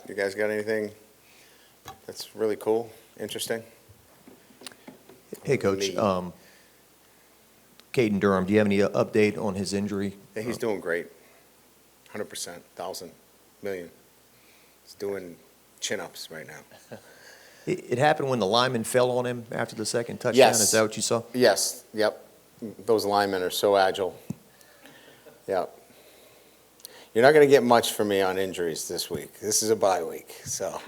You guys got anything that's really cool, interesting? Hey, Coach. Me. Kaden Durham, do you have any update on his injury? Yeah, he's doing great. 100%, 1,000, million. He's doing chin-ups right now. It happened when the lineman fell on him after the second touchdown? Yes. Is that what you saw? Yes, yep. Those linemen are so agile. Yep. You're not going to get much from me on injuries this week. This is a bye week, so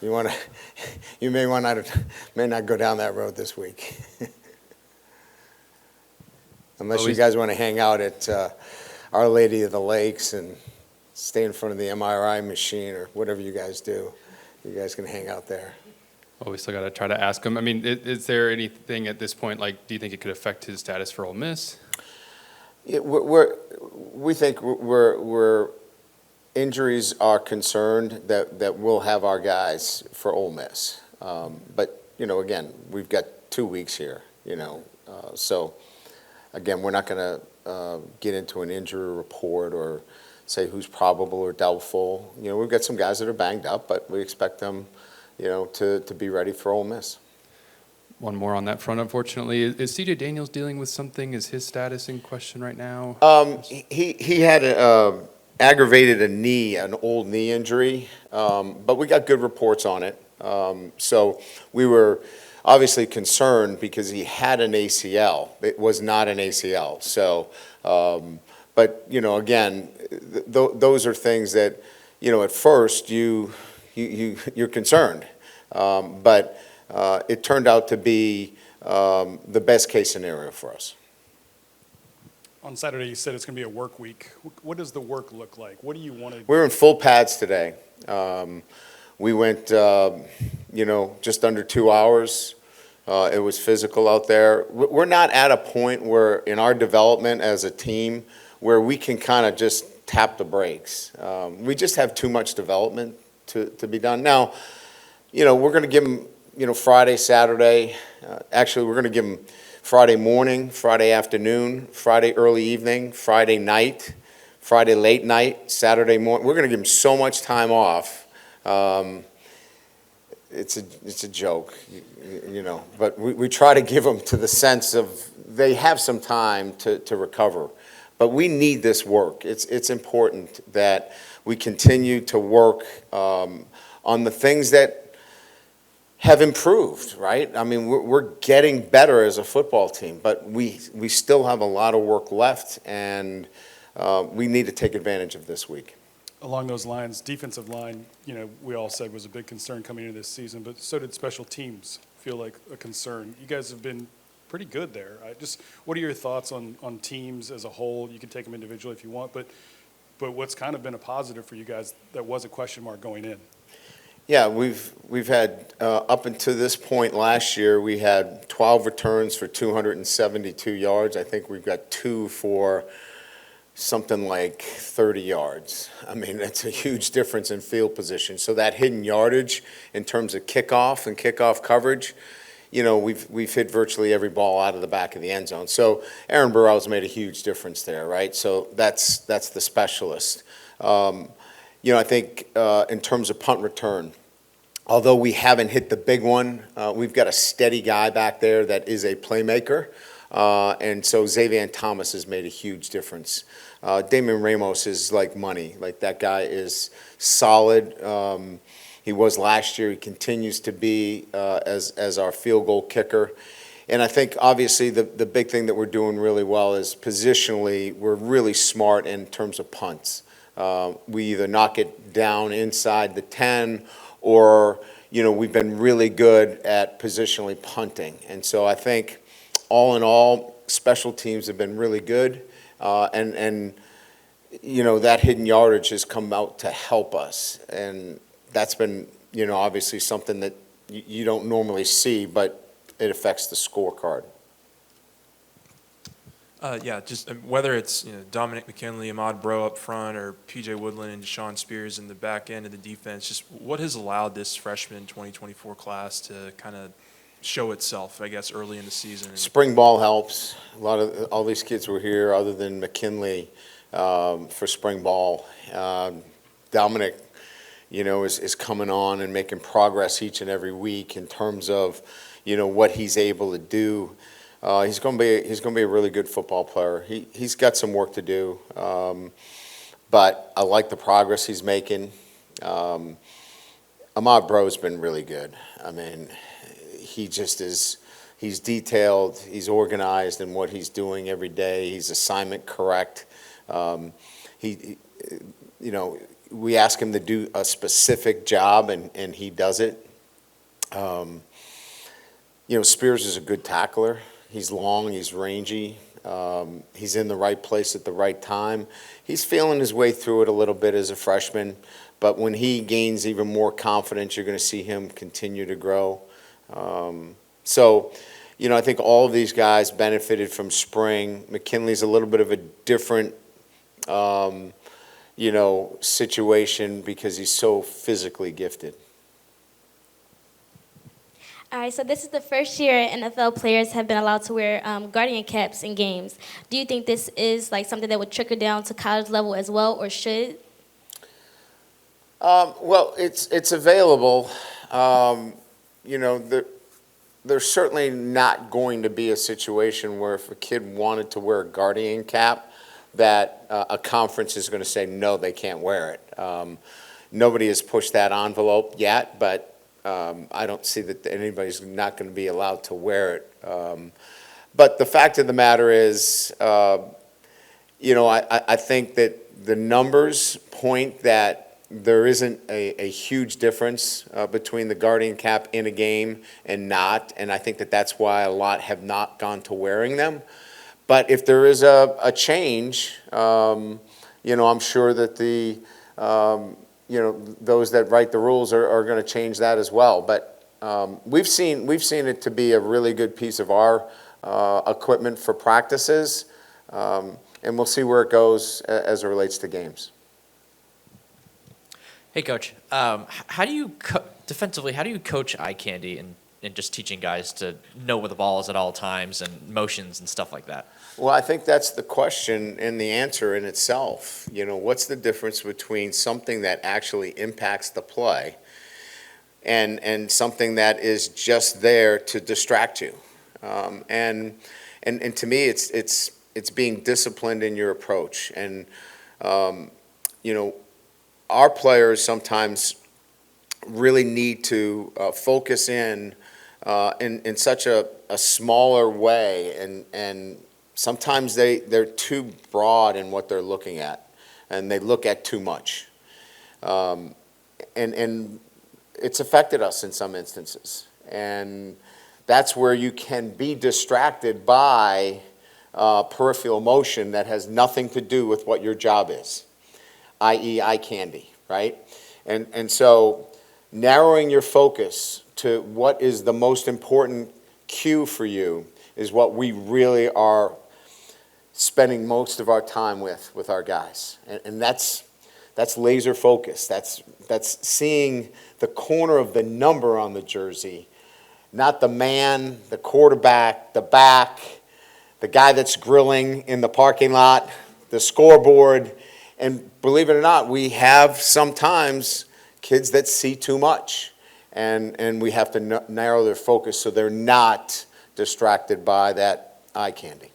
you may not go down that road this week. Unless you guys want to hang out at Our Lady of the Lakes and stay in front of the MRI machine or whatever you guys do. You guys can hang out there. Well, we still got to try to ask him. I mean, is there anything at this point, like, do you think it could affect his status for Ole Miss? We think we're injuries are concerned that we'll have our guys for Ole Miss. But, again, we've got 2 weeks here, so, again, we're not going to get into an injury report or say who's probable or doubtful. We've got some guys that are banged up, but we expect them, to be ready for Ole Miss. One more on that front, unfortunately. Is C.J. Daniels dealing with something? Is his status in question right now? He had aggravated an old knee injury, but we got good reports on it. So we were obviously concerned because he had an ACL. It was not an ACL. So, but again, those are things that at first you're concerned, but it turned out to be the best case scenario for us. On Saturday, you said it's going to be a work week. What does the work look like? What do you want to do? We're in full pads today. We went, just under 2 hours. It was physical out there. We're not at a point where, in our development as a team, where we can kind of just tap the brakes. We just have too much development to be done. Now, we're going to give them, Friday, Saturday. Actually, we're going to give them Friday morning, Friday afternoon, Friday early evening, Friday night, Friday late night, Saturday morning. We're going to give them so much time off. It's a joke, but we try to give them to the sense of they have some time to recover. But we need this work. It's important that we continue to work on the things that have improved, right? I mean, we're getting better as a football team, but we still have a lot of work left, and we need to take advantage of this week. Along those lines, defensive line, we all said was a big concern coming into this season, but so did special teams feel like a concern. You guys have been pretty good there. What are your thoughts on teams as a whole? You can take them individually if you want, but what's kind of been a positive for you guys that was a question mark going in? Yeah, we've had up until this point last year, we had 12 returns for 272 yards. I think we've got 2 for something like 30 yards. I mean, that's a huge difference in field position. So that hidden yardage in terms of kickoff and kickoff coverage, we've hit virtually every ball out of the back of the end zone. So Aaron Burrell's made a huge difference there, right? So that's the specialist. I think in terms of punt return, although we haven't hit the big one, we've got a steady guy back there that is a playmaker. And so Xavier Thomas has made a huge difference. Damon Ramos is like money. Like, that guy is solid. He was last year. He continues to be as our field goal kicker. And I think, obviously, the big thing that we're doing really well is positionally, we're really smart in terms of punts. We either knock it down inside the 10 or, we've been really good at positionally punting. And so I think, all in all, special teams have been really good. And that hidden yardage has come out to help us. And that's been, obviously something that you don't normally see, but it affects the scorecard. Just whether it's Dominic McKinley, Ahmad Bro up front, or P.J. Woodland and Deshaun Spears in the back end of the defense, just what has allowed this freshman 2024 class to kind of show itself, I guess, early in the season? Spring ball helps. All these kids were here other than McKinley for spring ball. Dominic, is coming on and making progress each and every week in terms of, what he's able to do. He's going to be a really good football player. He's got some work to do, but I like the progress he's making. Ahmad Bro's been really good. I mean, he just is. He's detailed. He's organized in what he's doing every day. He's assignment correct. He, we ask him to do a specific job, and he does it. Spears is a good tackler. He's long, he's rangy, he's in the right place at the right time. He's feeling his way through it a little bit as a freshman, but when he gains even more confidence, you're going to see him continue to grow. I think all of these guys benefited from spring. McKinley's a little bit of a different, situation because he's so physically gifted. All right, so this is the first year NFL players have been allowed to wear guardian caps in games. Do you think this is like something that would trickle down to college level as well, or should? Well, it's available. There's certainly not going to be a situation where if a kid wanted to wear a guardian cap, that a conference is going to say, no, they can't wear it. Nobody has pushed that envelope yet, but I don't see that anybody's not going to be allowed to wear it. But the fact of the matter is, I think that the numbers point that there isn't a huge difference between the guardian cap in a game and not, and I think that that's why a lot have not gone to wearing them. But if there is a change, I'm sure that those that write the rules are going to change that as well. But we've seen it to be a really good piece of our equipment for practices, and we'll see where it goes as it relates to games. Hey, Coach. How do you defensively? How do you coach eye candy and just teaching guys to know where the ball is at all times and motions and stuff like that? Well, I think that's the question and the answer in itself. What's the difference between something that actually impacts the play and something that is just there to distract you? And to me, it's being disciplined in your approach. And our players sometimes really need to focus in such a smaller way, and sometimes they're too broad in what they're looking at, and they look at too much. And it's affected us in some instances. And that's where you can be distracted by peripheral motion that has nothing to do with what your job is, i.e. eye candy, right? And so narrowing your focus to what is the most important cue for you is what we really are spending most of our time with our guys. And that's laser focus. That's seeing the corner of the number on the jersey, not the man, the quarterback, the back, the guy that's grilling in the parking lot, the scoreboard. And believe it or not, we have sometimes kids that see too much. And we have to narrow their focus so they're not distracted by that eye candy.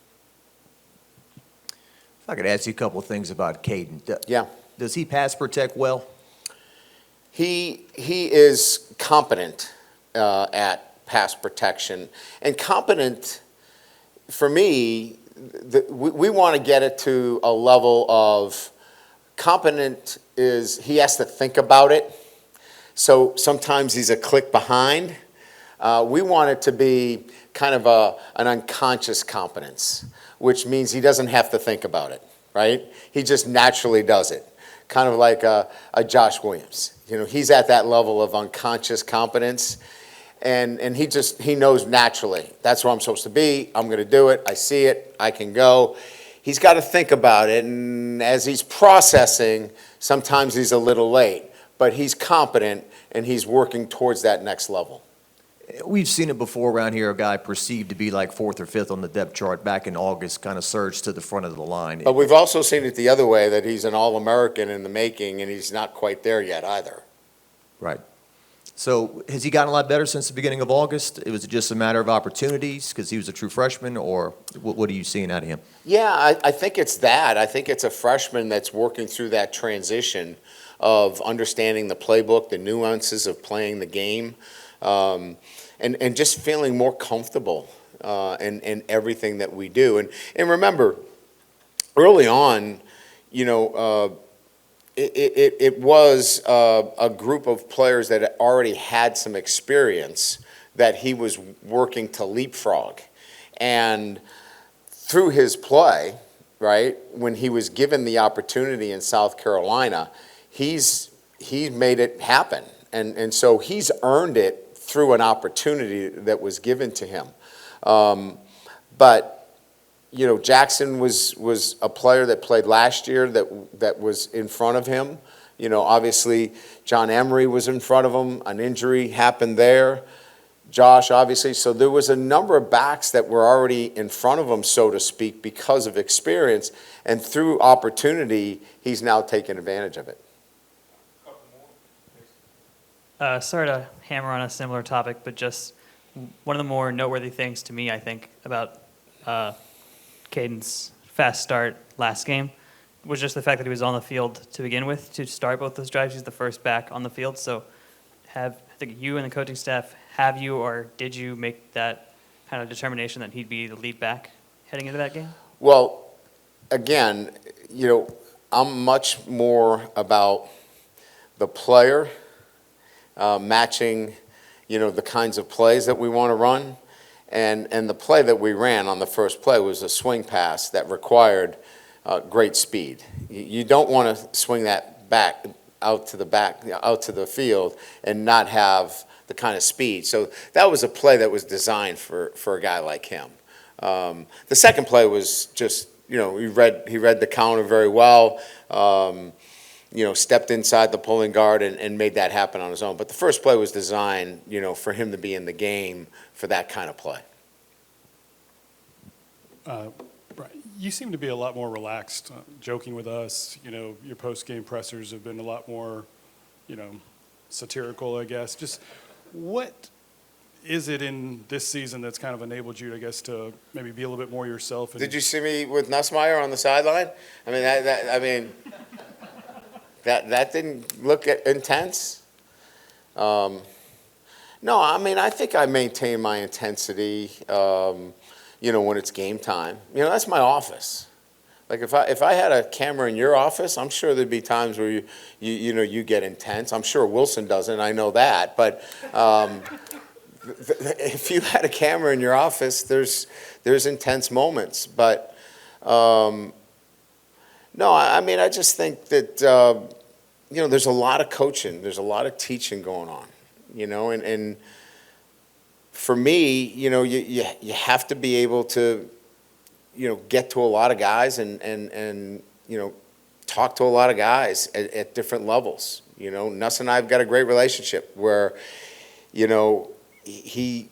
If I could ask you a couple of things about Kaden. Yeah. Does he pass protect well? He is competent at pass protection. And competent, for me, we want to get it to a level of competent is he has to think about it. So sometimes he's a click behind. We want it to be kind of an unconscious competence, which means he doesn't have to think about it, right? He just naturally does it, kind of like a Josh Williams. He's at that level of unconscious competence, and he knows naturally, that's where I'm supposed to be, I'm going to do it, I see it, I can go. He's got to think about it, and as he's processing, sometimes he's a little late. But he's competent, and he's working towards that next level. We've seen it before around here, a guy perceived to be like fourth or fifth on the depth chart back in August kind of surged to the front of the line. But we've also seen it the other way, that he's an All-American in the making, and he's not quite there yet either. Right. So has he gotten a lot better since the beginning of August? Was it just a matter of opportunities because he was a true freshman, or what are you seeing out of him? Yeah, I think it's that. I think it's a freshman that's working through that transition of understanding the playbook, the nuances of playing the game, and just feeling more comfortable in everything that we do. And remember, early on, you know, it was a group of players that already had some experience that he was working to leapfrog. And through his play, right, when he was given the opportunity in South Carolina, he's made it happen. And so he's earned it through an opportunity that was given to him. But you know, Jackson was a player that played last year that was in front of him. You know, obviously John Emery was in front of him. An injury happened there. Josh, obviously. So there was a number of backs that were already in front of him, so to speak, because of experience. And through opportunity, he's now taken advantage of it. Sorry to hammer on a similar topic, but just one of the more noteworthy things to me, I think, about Kaden's fast start last game was just the fact that he was on the field to begin with to start both those drives. He's the first back on the field. So I think you and the coaching staff, have you or did you make that kind of determination that he'd be the lead back heading into that game? Well, again, you know, I'm much more about the player matching, you know, the kinds of plays that we want to run. And the play that we ran on the first play was a swing pass that required great speed. You don't want to swing that out to the field and not have the kind of speed. So that was a play that was designed for a guy like him. The second play was just, you know, he read the counter very well. You know, stepped inside the pulling guard and made that happen on his own. But the first play was designed, you know, for him to be in the game for that kind of play. Brian, you seem to be a lot more relaxed, joking with us. You know, your post-game pressers have been a lot more, you know, satirical, I guess. Just what is it in this season that's kind of enabled you, I guess, to maybe be a little bit more yourself? Did you see me with Nussmeier on the sideline? I mean, that didn't look intense. No, I mean, I think I maintain my intensity, you know, when it's game time. You know, that's my office. Like if I had a camera in your office, I'm sure there'd be times where you know, you get intense. I'm sure Wilson doesn't, I know that. But if you had a camera in your office, there's intense moments. But no, I mean, I just think that, you know, there's a lot of coaching, there's a lot of teaching going on, you know, and for me, you know, you have to be able to, you know, get to a lot of guys and you know, talk to a lot of guys at different levels. You know, Nuss and I have got a great relationship where, you know, he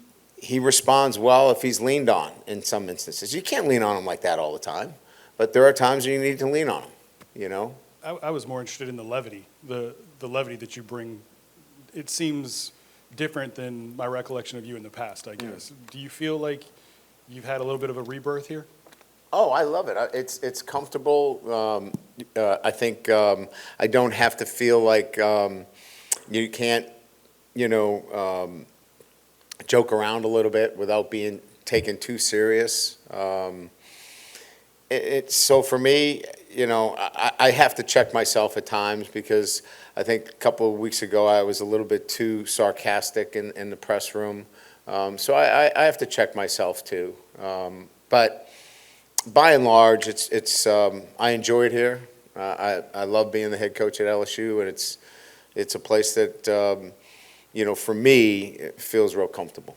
responds well if he's leaned on in some instances. You can't lean on him like that all the time, but there are times when you need to lean on him, you know. I was more interested in the levity, the levity that you bring. It seems different than my recollection of you in the past, I guess. Do you feel like you've had a little bit of a rebirth here? Oh, I love it. It's comfortable. I think I don't have to feel like you can't, you know, joke around a little bit without being taken too serious. So for me, you know, I have to check myself at times because I think a couple of weeks ago I was a little bit too sarcastic in the press room. So I have to check myself too. But by and large, it's I enjoy it here. I love being the head coach at LSU, and it's a place that, you know, for me, it feels real comfortable.